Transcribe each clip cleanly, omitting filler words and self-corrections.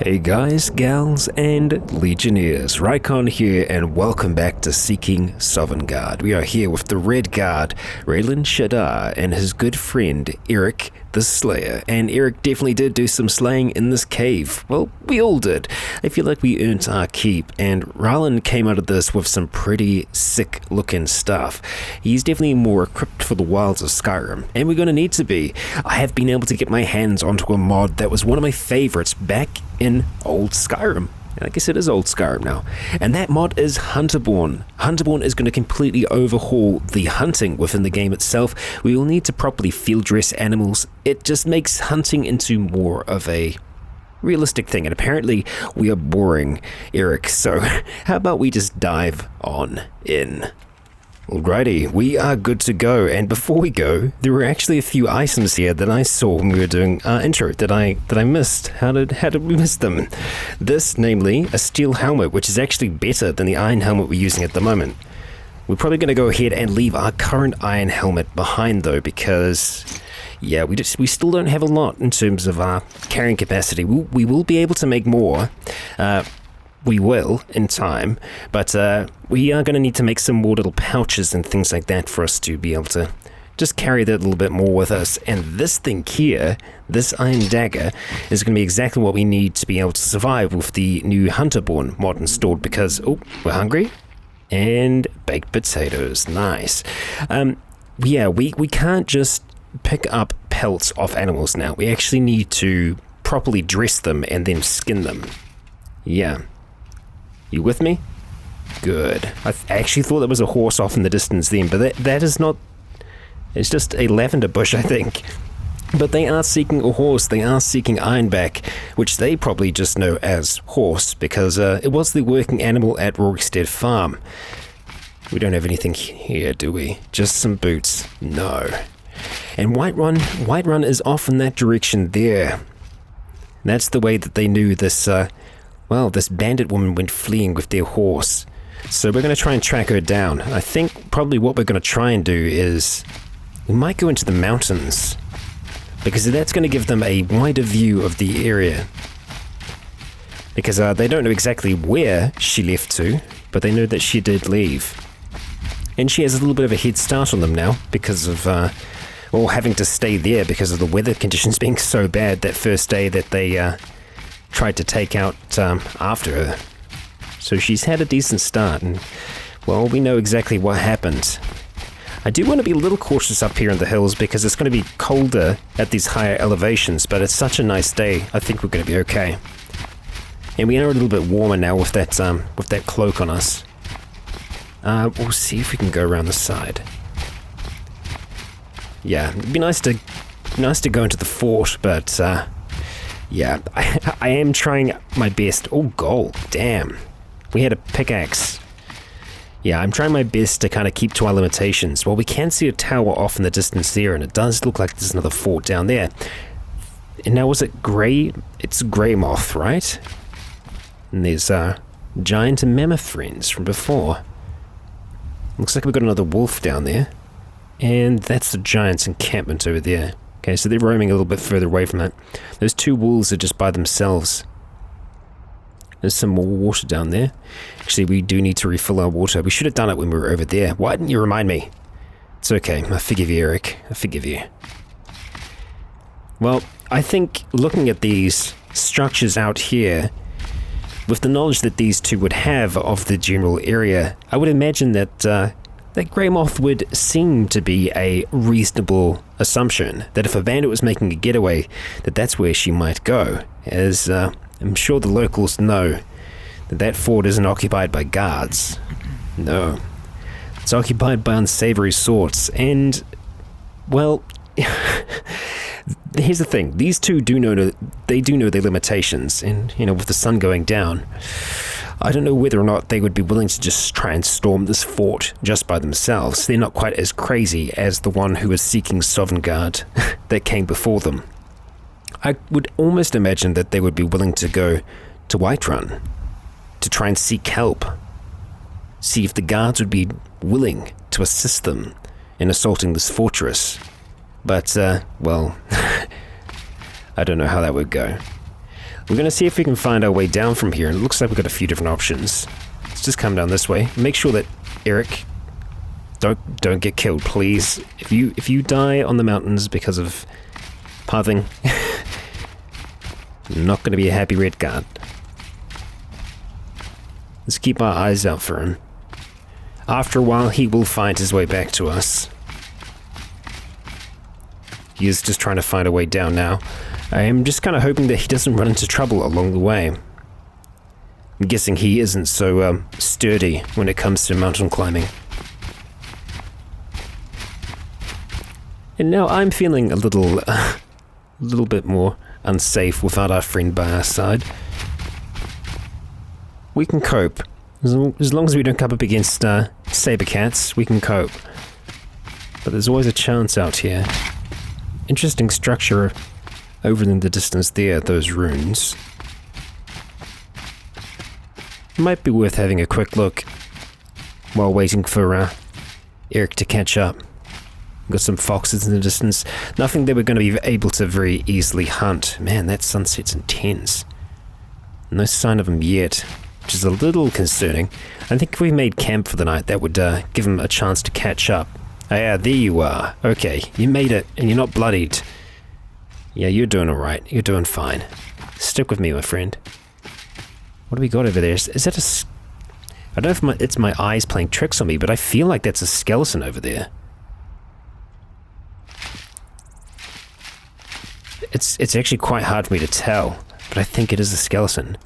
Hey guys, gals, and legionnaires, Rycon here, and welcome back to Seeking Sovngarde. We are here with the Red Guard, Ralen Shadr, and his good friend, Erik the Slayer. And Erik definitely did do some slaying in this cave. Well, we all did. I feel like we earned our keep, and Ralen came out of this with some pretty sick looking stuff. He's definitely more equipped for the wilds of Skyrim, and we're going to need to be. I have been able to get my hands onto a mod that was one of my favorites back in old Skyrim. I guess it is old Skyrim now. And that mod is Hunterborn. Hunterborn is going to completely overhaul the hunting within the game itself. We will need to properly field dress animals. It just makes hunting into more of a realistic thing. And apparently we are boring, Erik. So how about we just dive on in? Alrighty, we are good to go, and before we go, there were actually a few items here that I saw when we were doing our intro that I missed. How did we miss them? This, namely, a steel helmet, which is actually better than the iron helmet we're using at the moment. We're probably going to go ahead and leave our current iron helmet behind though, because yeah, we still don't have a lot in terms of our carrying capacity. We will be able to make more. We will in time, but we are going to need to make some more little pouches and things like that for us to be able to just carry that a little bit more with us. And this thing here, this iron dagger, is going to be exactly what we need to be able to survive with the new Hunterborn mod installed, because, oh, we're hungry. And baked potatoes, nice. Yeah, we can't just pick up pelts off animals now. We actually need to properly dress them and then skin them. Yeah. You with me? Good. I actually thought there was a horse off in the distance then, but that is not... It's just a lavender bush, I think. But they are seeking a horse. They are seeking Ironback, which they probably just know as horse, because it was the working animal at Rorikstead Farm. We don't have anything here, do we? Just some boots. No. And Whiterun is off in that direction there. That's the way that they knew this... Well, this bandit woman went fleeing with their horse. So we're going to try and track her down. I think probably what we're going to try and do is... We might go into the mountains, because that's going to give them a wider view of the area. Because they don't know exactly where she left to, but they know that she did leave. And she has a little bit of a head start on them now, because of... well, having to stay there because of the weather conditions being so bad that first day that they... tried to take out after her. So she's had a decent start, and well, we know exactly what happened. I do want to be a little cautious up here in the hills because it's going to be colder at these higher elevations, but it's such a nice day. I think we're going to be okay. And we are a little bit warmer now with that cloak on us. We'll see if we can go around the side. Yeah, it'd be nice to go into the fort, but yeah, I am trying my best. Oh, gold. Damn. We had a pickaxe. Yeah, I'm trying my best to kind of keep to our limitations. Well, we can see a tower off in the distance there, and it does look like there's another fort down there. And now, was it Grey? It's Grey Moth, right? And there's giant and mammoth friends from before. Looks like we've got another wolf down there. And that's the giant's encampment over there. Okay, so they're roaming a little bit further away from it. Those two wolves are just by themselves. There's some more water down there. Actually, we do need to refill our water. We should have done it when we were over there. Why didn't you remind me? It's okay. I forgive you, Erik. I forgive you. Well, I think looking at these structures out here, with the knowledge that these two would have of the general area, I would imagine that that Grey Moth would seem to be a reasonable assumption, that if a bandit was making a getaway, that's where she might go, as I'm sure the locals know that fort isn't occupied by guards. No. It's occupied by unsavory sorts, and, well, here's the thing. These two do know their limitations, and, you know, with the sun going down, I don't know whether or not they would be willing to just try and storm this fort just by themselves. They're not quite as crazy as the one who was seeking Sovngarde that came before them. I would almost imagine that they would be willing to go to Whiterun to try and seek help. See if the guards would be willing to assist them in assaulting this fortress. But, well, I don't know how that would go. We're going to see if we can find our way down from here, and it looks like we've got a few different options. Let's just come down this way. Make sure that Erik don't get killed, please. If you die on the mountains because of pathing, not going to be a happy red guard. Let's keep our eyes out for him. After a while, he will find his way back to us. He is just trying to find a way down now. I am just kind of hoping that he doesn't run into trouble along the way. I'm guessing he isn't so sturdy when it comes to mountain climbing. And now I'm feeling a little bit more unsafe without our friend by our side. We can cope. As long as we don't come up against saber cats, we can cope. But there's always a chance out here. Interesting structure over in the distance there, those runes. Might be worth having a quick look while waiting for Erik to catch up. Got some foxes in the distance. Nothing that we're going to be able to very easily hunt. Man, that sunset's intense. No sign of him yet, which is a little concerning. I think if we made camp for the night, that would give him a chance to catch up. Oh yeah, there you are. Okay, you made it, and you're not bloodied. Yeah, you're doing alright. You're doing fine. Stick with me, my friend. What do we got over there? Is that a... I don't know if it's my eyes playing tricks on me, but I feel like that's a skeleton over there. It's actually quite hard for me to tell, but I think it is a skeleton.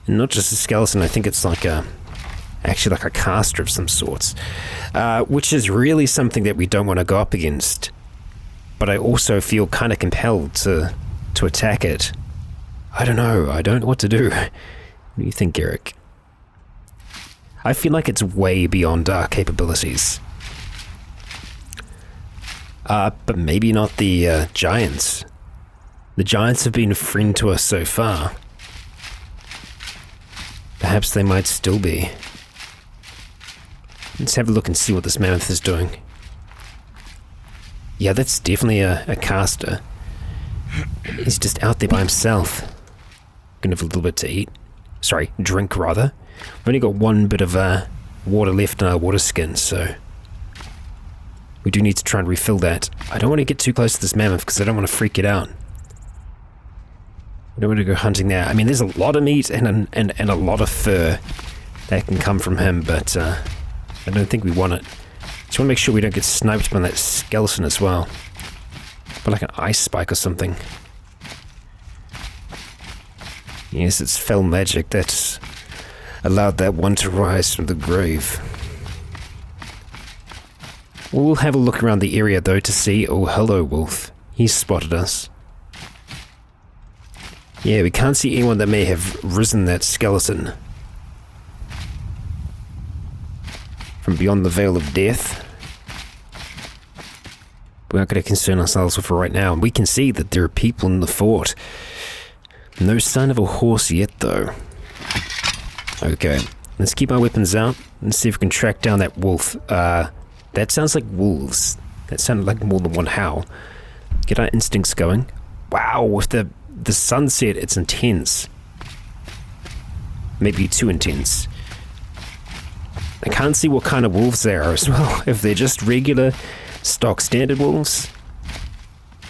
And not just a skeleton, I think it's like actually like a caster of some sorts. Which is really something that we don't want to go up against. But I also feel kind of compelled to attack it. I don't know what to do. What do you think, Erik? I feel like it's way beyond our capabilities. But maybe not the giants. The giants have been a friend to us so far. Perhaps they might still be. Let's have a look and see what this mammoth is doing. Yeah, that's definitely a caster. He's just out there by himself. Gonna have a little bit to eat. Sorry, drink rather. We've only got one bit of water left in our water skin, so we do need to try and refill that. I don't want to get too close to this mammoth because I don't want to freak it out. I don't want to go hunting there. I mean, there's a lot of meat and a lot of fur that can come from him, but I don't think we want it. Just want to make sure we don't get sniped by that skeleton as well. But like an ice spike or something. Yes, it's fell magic that's allowed that one to rise from the grave. We'll have a look around the area though to see... Oh, hello, wolf. He's spotted us. Yeah, we can't see anyone that may have risen that skeleton. From beyond the veil of death. We're not going to concern ourselves with it right now. We can see that there are people in the fort. No sign of a horse yet, though. Okay, let's keep our weapons out and see if we can track down that wolf. That sounds like wolves. That sounded like more than one howl. Get our instincts going. Wow, with the sunset, it's intense. Maybe too intense. I can't see what kind of wolves they are as well. If they're just regular, stock standard wolves,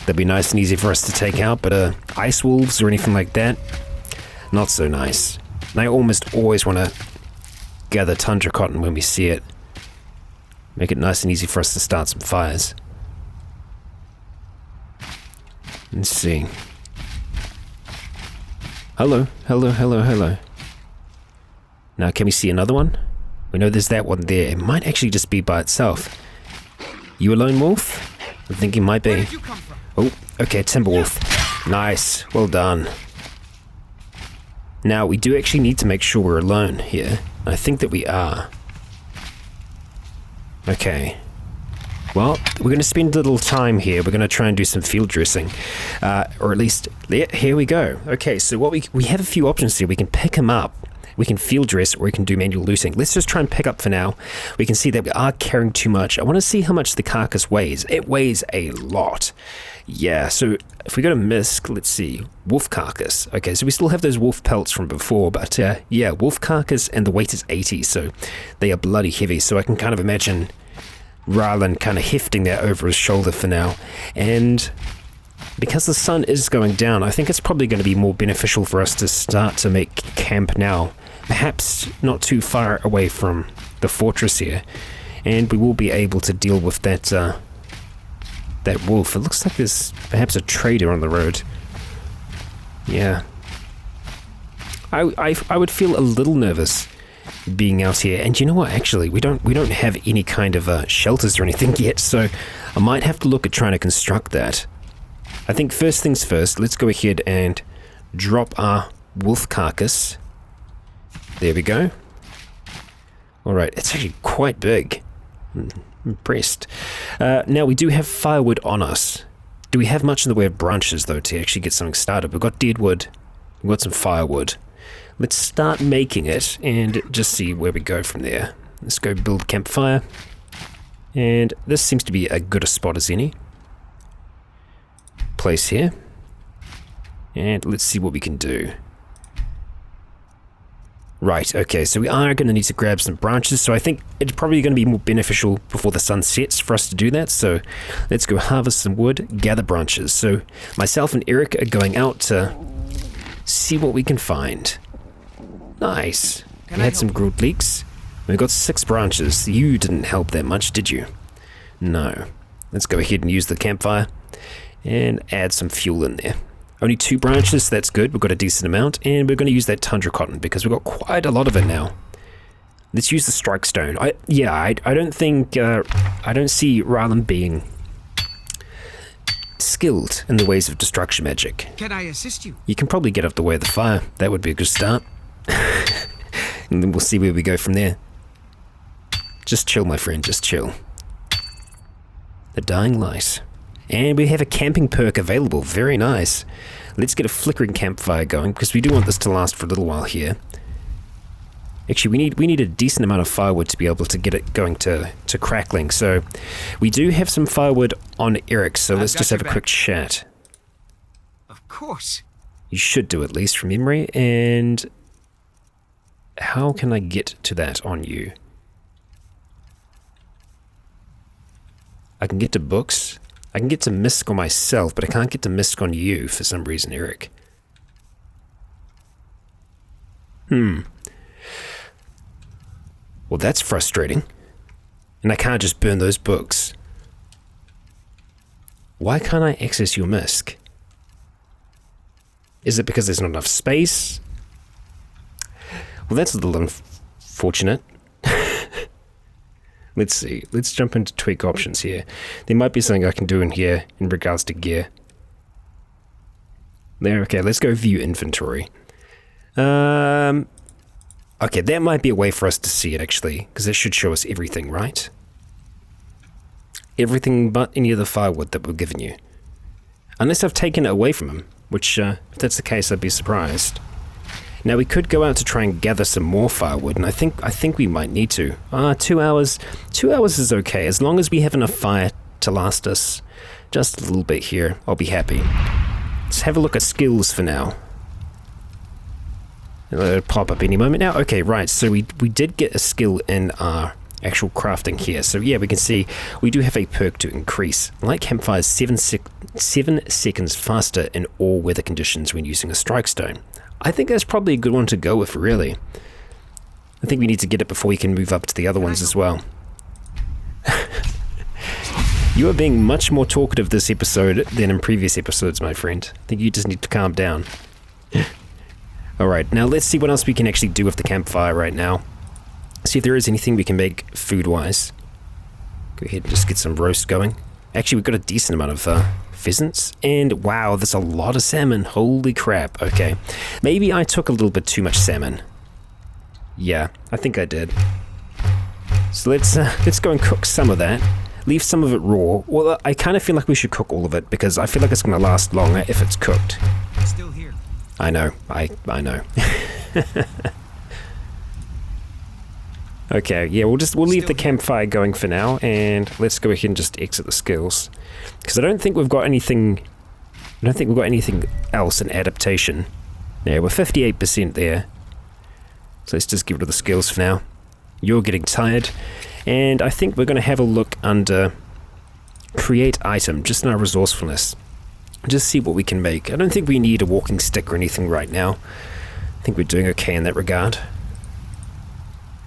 that'd be nice and easy for us to take out, but ice wolves or anything like that, not so nice. And I almost always want to gather tundra cotton when we see it. Make it nice and easy for us to start some fires. Let's see. Hello, hello, hello, hello. Now, can we see another one? We know there's that one there. It might actually just be by itself. You a lone wolf? I think it might be. Oh, okay, timber wolf. Nice, well done. Now, we do actually need to make sure we're alone here. I think that we are. Okay. Well, we're going to spend a little time here. We're going to try and do some field dressing. Or at least, here we go. Okay, so what we have a few options here. We can pick him up We can field dress or we can do manual looting. Let's just try and pick up for now. We can see that we are carrying too much. I want to see how much the carcass weighs. It weighs a lot. Yeah, so if we go to misc, let's see, wolf carcass. Okay, so we still have those wolf pelts from before, but yeah, wolf carcass, and the weight is 80, so they are bloody heavy. So I can kind of imagine Ralen kind of hefting that over his shoulder for now. And because the sun is going down, I think it's probably going to be more beneficial for us to start to make camp now. Perhaps not too far away from the fortress here. And we will be able to deal with that that wolf. It looks like there's perhaps a trader on the road. Yeah. I would feel a little nervous being out here. And you know what? Actually, we don't have any kind of shelters or anything yet, so I might have to look at trying to construct that. I think first things first, let's go ahead and drop our wolf carcass. There we go. Alright, it's actually quite big. I'm impressed. Now, we do have firewood on us. Do we have much in the way of branches, though, to actually get something started? We've got dead wood. We've got some firewood. Let's start making it and just see where we go from there. Let's go build a campfire. And this seems to be as good a spot as any. Place here. And let's see what we can do. Right, okay, so we are going to need to grab some branches, so I think it's probably going to be more beneficial before the sun sets for us to do that, so let's go harvest some wood, gather branches. So myself and Erik are going out to see what we can find. Nice. We had some grilled leeks. We got 6 branches. You didn't help that much, did you? No. Let's go ahead and use the campfire and add some fuel in there. Only 2 branches, that's good. We've got a decent amount, and we're going to use that tundra cotton because we've got quite a lot of it now. Let's use the strike stone. I don't think I don't see Ralen being skilled in the ways of destruction magic. Can I assist you? You can probably get up the way of the fire. That would be a good start. And then we'll see where we go from there. Just chill, my friend, just chill. The dying light. And we have a camping perk available. Very nice. Let's get a flickering campfire going because we do want this to last for a little while here. Actually, we need a decent amount of firewood to be able to get it going to crackling. So we do have some firewood on Erik, so let's just have a quick chat. Of course. You should do, at least from memory. And how can I get to that on you? I can get to books. I can get to misc on myself, but I can't get to misc on you for some reason, Erik. Well, that's frustrating. And I can't just burn those books. Why can't I access your misc? Is it because there's not enough space? Well, that's a little unfortunate. Let's see. Let's jump into tweak options here. There might be something I can do in here in regards to gear. There, okay, let's go view inventory. Okay, that might be a way for us to see it, actually, because it should show us everything, right? Everything but any of the firewood that we're giving you. Unless I've taken it away from him, which, if that's the case, I'd be surprised. Now, we could go out to try and gather some more firewood, and I think we might need to. 2 hours. 2 hours is okay, as long as we have enough fire to last us just a little bit here. I'll be happy. Let's have a look at skills for now. It'll pop up any moment now. Okay, right, so we did get a skill in our actual crafting here. So yeah, we can see we do have a perk to increase light campfires 7 seconds faster in all weather conditions when using a strike stone. I think that's probably a good one to go with, really. I think we need to get it before we can move up to the other ones as well. You are being much more talkative this episode than in previous episodes, my friend. I think you just need to calm down. Alright, now let's see what else we can actually do with the campfire right now. See if there is anything we can make food-wise. Go ahead and just get some roast going. Actually, we've got a decent amount of pheasants, and wow, there's a lot of salmon. Holy crap. Okay, maybe I took a little bit too much salmon. Yeah, I think I did. So let's go and cook some of that. Leave some of it raw. Well, I kind of feel like we should cook all of it because I feel like it's going to last longer if it's cooked. It's still here. I know. I know. Okay, yeah, we'll leave the campfire going for now, and let's go ahead and just exit the skills. Because I don't think we've got anything else in adaptation. Yeah, we're 58% there. So let's just get rid of the skills for now. You're getting tired. And I think we're going to have a look under create item, just in our resourcefulness. Just see what we can make. I don't think we need a walking stick or anything right now. I think we're doing okay in that regard.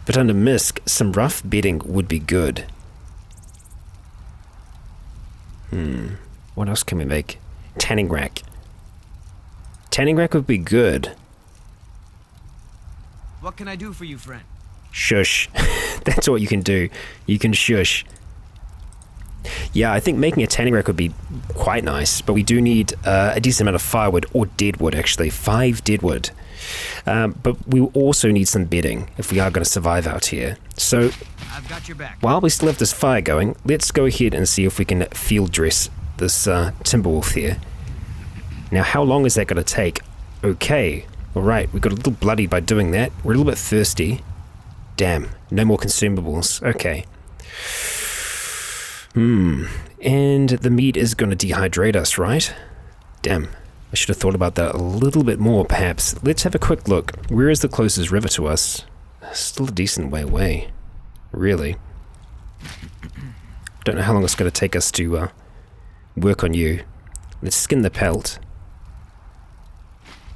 But under misc, some rough bedding would be good. What else can we make? Tanning rack. Tanning rack would be good. What can I do for you, friend? Shush. That's what you can do. You can shush. Yeah, I think making a tanning rack would be quite nice, but we do need a decent amount of firewood, or deadwood actually. 5 deadwood. But we also need some bedding if we are going to survive out here. So, I've got your back. While we still have this fire going, let's go ahead and see if we can field dress this Timberwolf here. Now, how long is that going to take? Okay, alright, we got a little bloody by doing that. We're a little bit thirsty. Damn, no more consumables. Okay. And the meat is going to dehydrate us, right? Damn, I should have thought about that a little bit more, perhaps. Let's have a quick look. Where is the closest river to us? Still a decent way away. Really. Don't know how long it's going to take us to work on you. Let's skin the pelt.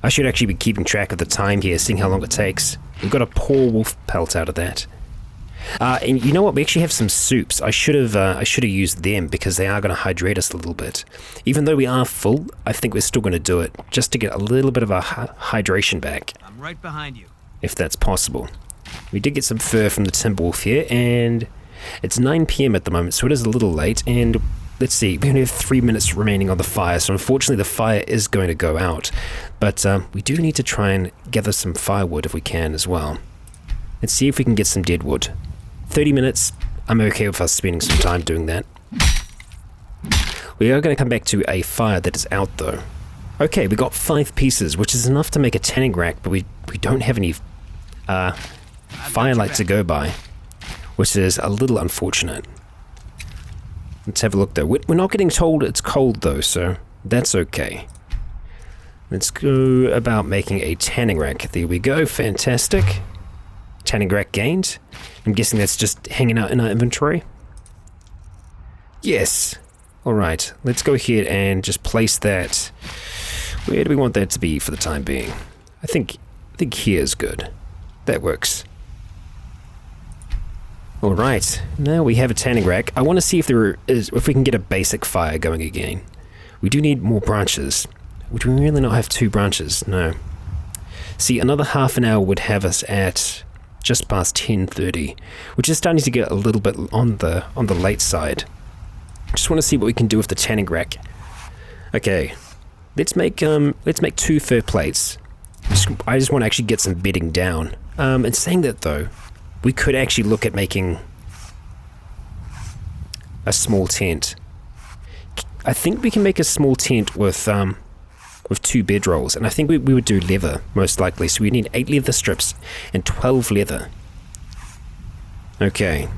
I should actually be keeping track of the time here, seeing how long it takes. We've got a poor wolf pelt out of that. And you know what? We actually have some soups. I should have used them because they are going to hydrate us a little bit. Even though we are full, I think we're still going to do it just to get a little bit of our hydration back. I'm right behind you. If that's possible. We did get some fur from the Timberwolf here, and it's 9 PM at the moment, so it is a little late. And let's see, we only have 3 minutes remaining on the fire, so unfortunately the fire is going to go out. But we do need to try and gather some firewood if we can as well. Let's see if we can get some deadwood. 30 minutes, I'm okay with us spending some time doing that. We are going to come back to a fire that is out though. Okay, we got 5 pieces, which is enough to make a tanning rack, but we don't have any firelight to go by, which is a little unfortunate. Let's have a look though. We're not getting told it's cold though, so that's okay. Let's go about making a tanning rack. There we go, fantastic. Tanning rack gained. I'm guessing that's just hanging out in our inventory. Yes. Alright, let's go ahead and just place that. Where do we want that to be for the time being? I think here's good. That works. Alright, now we have a tanning rack. I want to see if if we can get a basic fire going again. We do need more branches. Would we really not have 2 branches? No. See, another half an hour would have us at just past 10:30, which is starting to get a little bit on the late side. Just want to see what we can do with the tanning rack. Okay, let's make 2 fur plates. I just want to actually get some bedding down. And saying that though, we could actually look at making a small tent. I think we can make a small tent with 2 bedrolls, and I think we would do leather most likely. So we need 8 leather strips and 12 leather. Okay.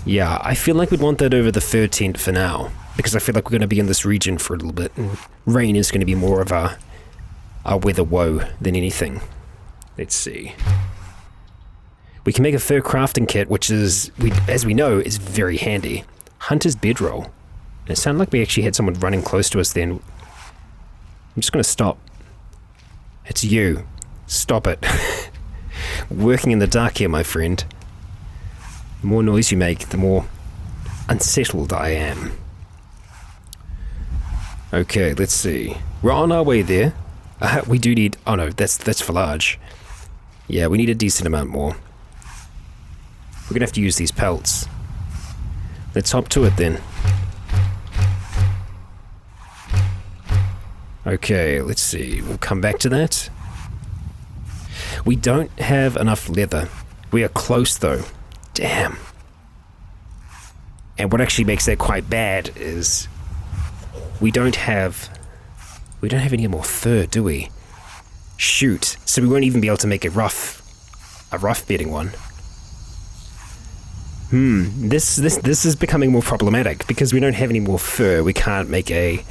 Yeah, I feel like we'd want that over the fur tent for now, because I feel like we're going to be in this region for a little bit, and rain is going to be more of our weather woe than anything. Let's see. We can make a fur crafting kit, which is, as we know, is very handy. Hunter's bedroll. It sounded like we actually had someone running close to us then. I'm just going to stop. It's you. Stop it. Working in the dark here, my friend. The more noise you make, the more unsettled I am. Okay, let's see. We're on our way there. We do need... Oh no, that's for large. Yeah, we need a decent amount more. We're going to have to use these pelts. Let's hop to it then. Okay, let's see. We'll come back to that. We don't have enough leather. We are close though. Damn. And what actually makes that quite bad is we don't have any more fur, do we? Shoot. So we won't even be able to make a rough A rough bedding one. This is becoming more problematic because we don't have any more fur. We can't make a...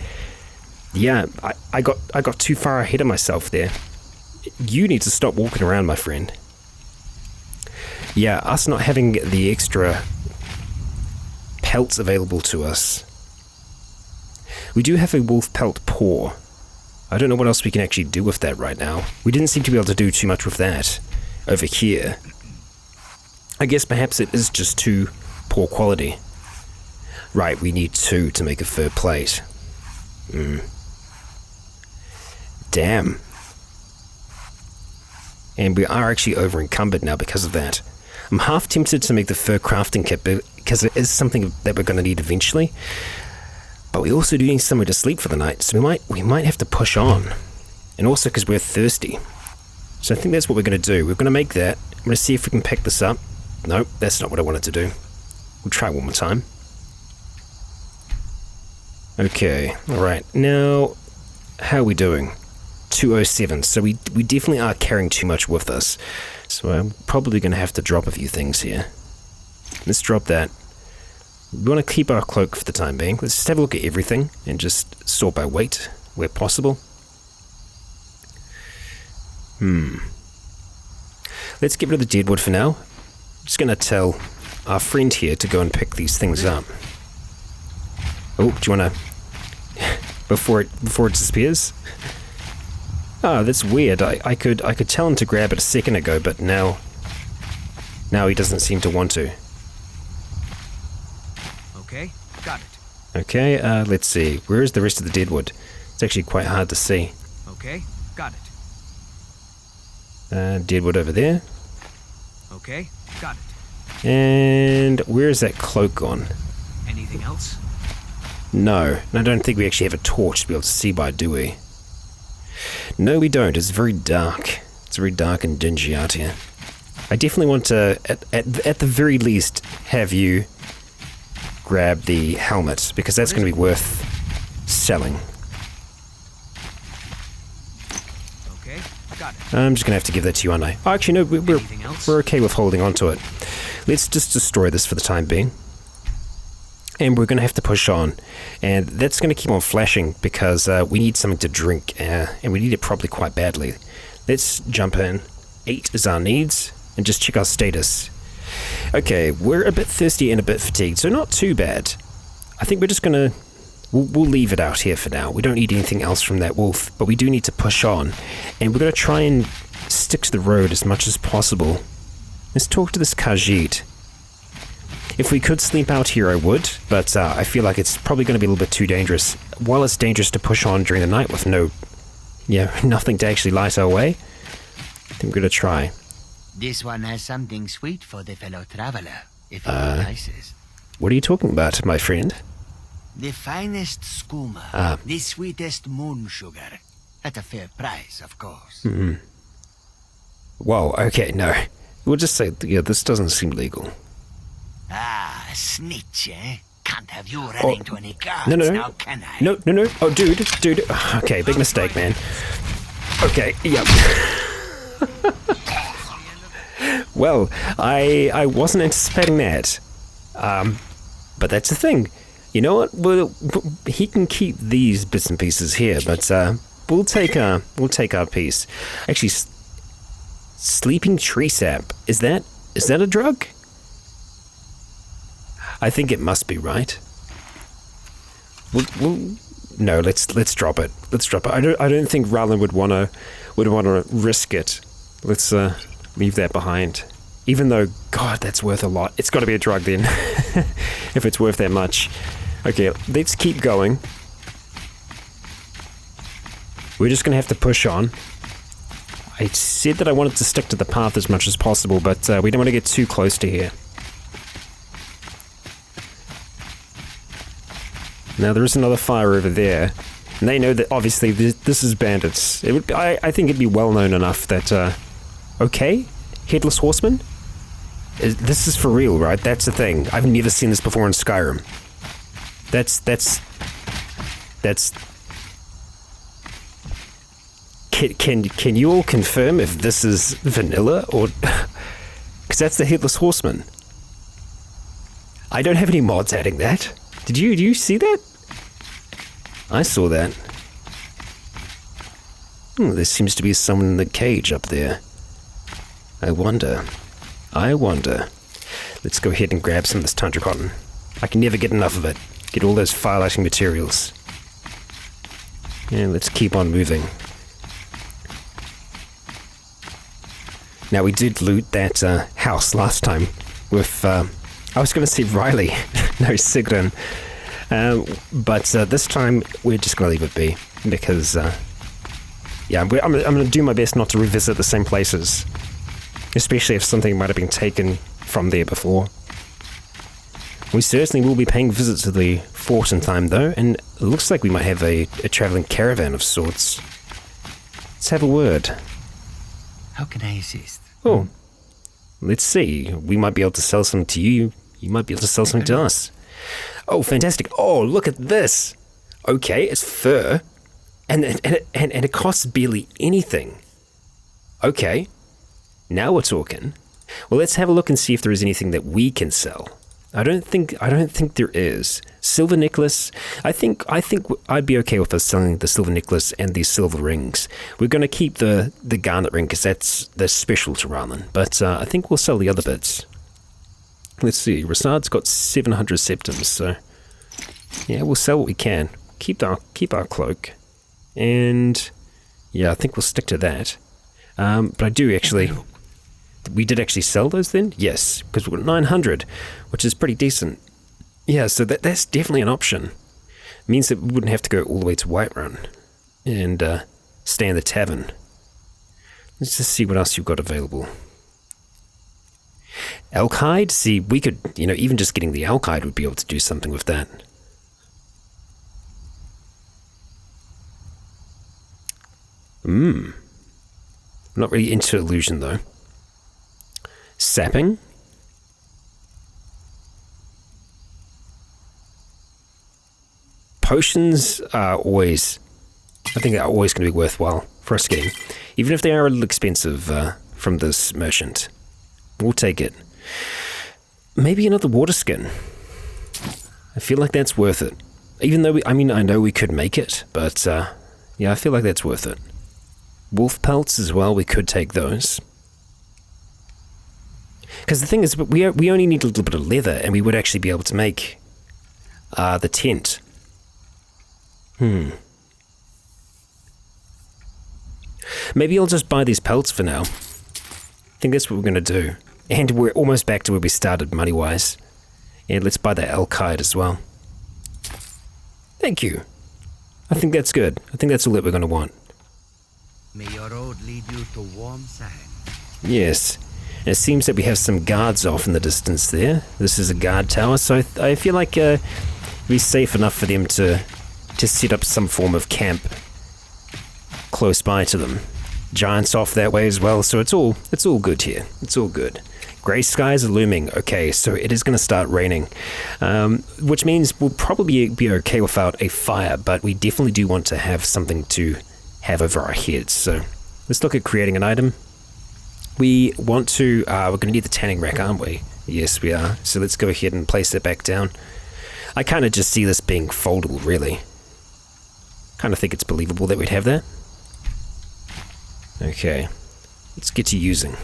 Yeah, I got too far ahead of myself there. You need to stop walking around, my friend. Yeah, us not having the extra pelts available to us. We do have a wolf pelt paw. I don't know what else we can actually do with that right now. We didn't seem to be able to do too much with that over here. I guess perhaps it is just too poor quality. Right, we need 2 to make a fur plate. Damn. And we are actually over encumbered now because of that. I'm half tempted to make the fur crafting kit because it is something that we're going to need eventually. But we also do need somewhere to sleep for the night, so we might have to push on. And also because we're thirsty. So I think that's what we're going to do. We're going to make that. I'm going to see if we can pick this up. Nope, that's not what I wanted to do. We'll try one more time. Okay, alright. Now, how are we doing? 207, so we definitely are carrying too much with us. So I'm probably going to have to drop a few things here. Let's drop that. We want to keep our cloak for the time being. Let's just have a look at everything and just sort by weight where possible. Let's get rid of the deadwood for now. I'm just going to tell our friend here to go and pick these things up. Oh, do you want to... before it disappears? Oh, that's weird. I could tell him to grab it a second ago, but now he doesn't seem to want to. Okay, got it. Okay, let's see. Where is the rest of the deadwood? It's actually quite hard to see. Okay, got it. Deadwood over there. Okay, got it. And where is that cloak gone? Anything else? No, I don't think we actually have a torch to be able to see by, do we? No, we don't. It's very dark. It's very dark and dingy out here. I definitely want to, at the very least, have you grab the helmet, because that's going to be worth selling. Okay, got it. I'm just going to have to give that to you, aren't I? Oh, actually, no, we're okay with holding on to it. Let's just destroy this for the time being. And we're going to have to push on. And that's going to keep on flashing because we need something to drink. And we need it probably quite badly. Let's jump in. 8 is our needs. And just check our status. Okay, we're a bit thirsty and a bit fatigued, so not too bad. I think we're just going to... We'll leave it out here for now. We don't need anything else from that wolf, but we do need to push on. And we're going to try and stick to the road as much as possible. Let's talk to this Khajiit. If we could sleep out here, I would, but I feel like it's probably going to be a little bit too dangerous. While it's dangerous to push on during the night with nothing to actually light our way, I think we're going to try. This one has something sweet for the fellow traveler, if it entices. What are you talking about, my friend? The finest skooma, the sweetest moon sugar, at a fair price, of course. Mm-hmm. Whoa, okay, no. We'll just say, this doesn't seem legal. Ah, snitch, eh? Can't have you running to any guards, no. now can I? No. Oh, dude. Okay, big mistake, man. Okay, yep. Well, I wasn't anticipating that. But that's the thing. You know what? Well, he can keep these bits and pieces here, but we'll take our piece. Actually, sleeping tree sap. Is that a drug? I think it must be, right? No, let's drop it. Let's drop it. I don't think Ralen would want to risk it. Let's leave that behind. Even though, God, that's worth a lot. It's got to be a drug then, if it's worth that much. Okay, let's keep going. We're just gonna have to push on. I said that I wanted to stick to the path as much as possible, but we don't want to get too close to here. Now there is another fire over there, and they know that obviously this is bandits. I think it'd be well known enough that, okay, Headless Horseman? This is for real, right? That's the thing. I've never seen this before in Skyrim. Can you all confirm if this is vanilla or because that's the Headless Horseman. I don't have any mods adding that. Did you? Do you see that? I saw that. There seems to be someone in the cage up there. I wonder. Let's go ahead and grab some of this tundra cotton. I can never get enough of it. Get all those firelighting materials. And let's keep on moving. Now, we did loot that house last time with, I was going to say Riley, no, Sigrun. But this time, we're just going to leave it be, because, yeah, I'm going to do my best not to revisit the same places, especially if something might have been taken from there before. We certainly will be paying visits to the fort in time, though, and it looks like we might have a traveling caravan of sorts. Let's have a word. How can I assist? Oh, let's see. We might be able to sell some to you. You might be able to sell something to us. Oh, fantastic. Oh, look at this. Okay, it's fur, and it costs barely anything. Okay, now we're talking. Well, let's have a look and see if there is anything that we can sell. I don't think there is. Silver necklace. I think I'd be okay with us selling the silver necklace and these silver rings. We're going to keep the garnet ring because that's special to Ralen. But I think we'll sell the other bits. Let's see. Rasad's got 700 septums, so yeah, we'll sell what we can. Keep our cloak, and yeah, I think we'll stick to that. But I do actually. We did actually sell those then? Yes, because we've got 900, which is pretty decent. Yeah, so that's definitely an option. It means that we wouldn't have to go all the way to Whiterun and stay in the tavern. Let's just see what else you've got available. Elk hide? See, we could, even just getting the elk hide would be able to do something with that. Not really into illusion, though. Sapping? Potions are always, I think they're always going to be worthwhile for us getting, even if they are a little expensive from this merchant. We'll take it. Maybe another water skin. I feel like that's worth it. Even though, I know we could make it, but yeah, I feel like that's worth it. Wolf pelts as well, we could take those. Because the thing is, we only need a little bit of leather, and we would actually be able to make the tent. Maybe I'll just buy these pelts for now. I think that's what we're going to do. And we're almost back to where we started money-wise. And let's buy the elk hide as well. Thank you. I think that's good. I think that's all that we're going to want. May your road lead you to warm sand. Yes. And it seems that we have some guards off in the distance there. This is a guard tower, so I feel like it'd be safe enough for them to set up some form of camp close by to them. Giants off that way as well, so it's all good here. It's all good. Grey skies are looming. Okay, so it is going to start raining, which means we'll probably be okay without a fire, but we definitely do want to have something to have over our heads. So let's look at creating an item. We want to, we're going to need the tanning rack, aren't we? Yes, we are. So let's go ahead and place it back down. I kind of just see this being foldable, really. Kind of think it's believable that we'd have that. Okay, let's get to using.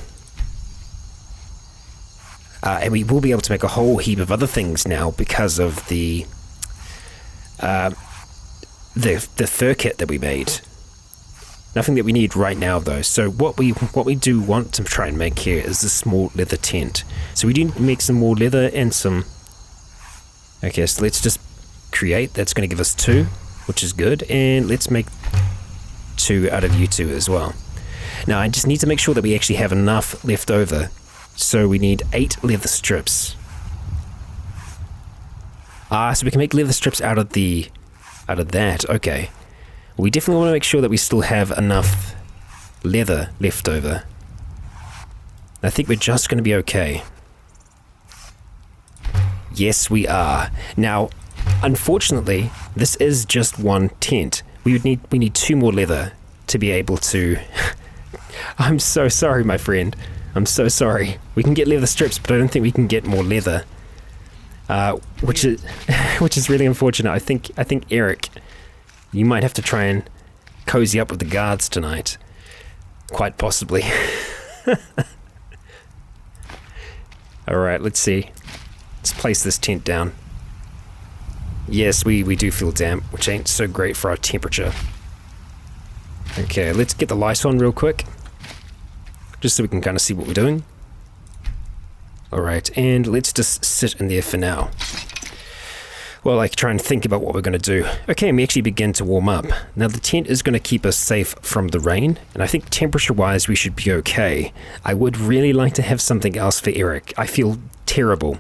And we will be able to make a whole heap of other things now because of the fur kit that we made. Nothing that we need right now, though. So what we do want to try and make here is this small leather tent. So we do make some more leather and some. Okay, so let's just create. That's going to give us 2, which is good. And let's make 2 out of you 2 as well. Now I just need to make sure that we actually have enough left over. So we need 8 leather strips. So we can make leather strips out of that. Okay. We definitely want to make sure that we still have enough leather left over. I think we're just going to be okay. Yes, we are. Now, unfortunately, this is just one tent. We need 2 more leather to be able to. I'm so sorry, my friend. I'm so sorry. We can get leather strips, but I don't think we can get more leather. Which is really unfortunate. I think Erik, you might have to try and cozy up with the guards tonight. Quite possibly. Alright, let's see. Let's place this tent down. Yes, we do feel damp, which ain't so great for our temperature. Okay, let's get the light on real quick. Just so we can kind of see what we're doing. Alright, and let's just sit in there for now. Well, I try and think about what we're going to do. Okay, and we actually begin to warm up. Now, the tent is going to keep us safe from the rain, and I think temperature-wise we should be okay. I would really like to have something else for Erik. I feel terrible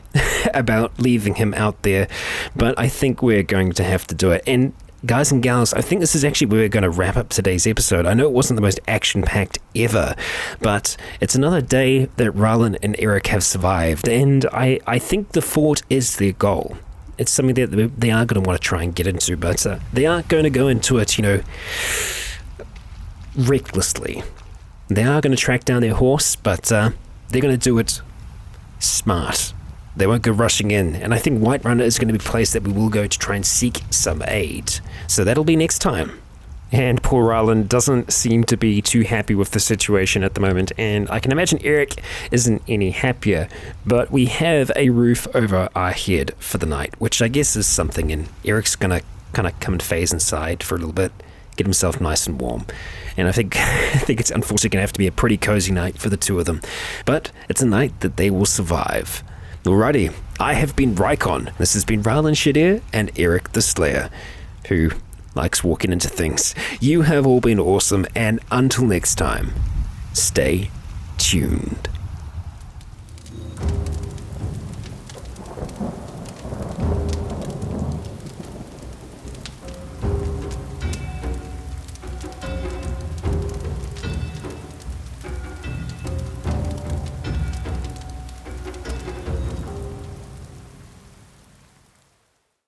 about leaving him out there, but I think we're going to have to do it. And guys and gals, I think this is actually where we're going to wrap up today's episode. I know it wasn't the most action-packed ever, but it's another day that Ralen and Erik have survived, and I think the fort is their goal. It's something that they are going to want to try and get into, but they aren't going to go into it, recklessly. They are going to track down their horse, but they're going to do it smart. They won't go rushing in, and I think Whiterunner is going to be a place that we will go to try and seek some aid. So that'll be next time. And poor Ralen doesn't seem to be too happy with the situation at the moment, and I can imagine Erik isn't any happier, but we have a roof over our head for the night, which I guess is something, and Erik's gonna kind of come and phase inside for a little bit, get himself nice and warm. And I think it's unfortunately gonna have to be a pretty cozy night for the two of them, but it's a night that they will survive. Alrighty, I have been Rycon. This has been Ralen Shadr and Erik the Slayer, who likes walking into things. You have all been awesome, and until next time, stay tuned.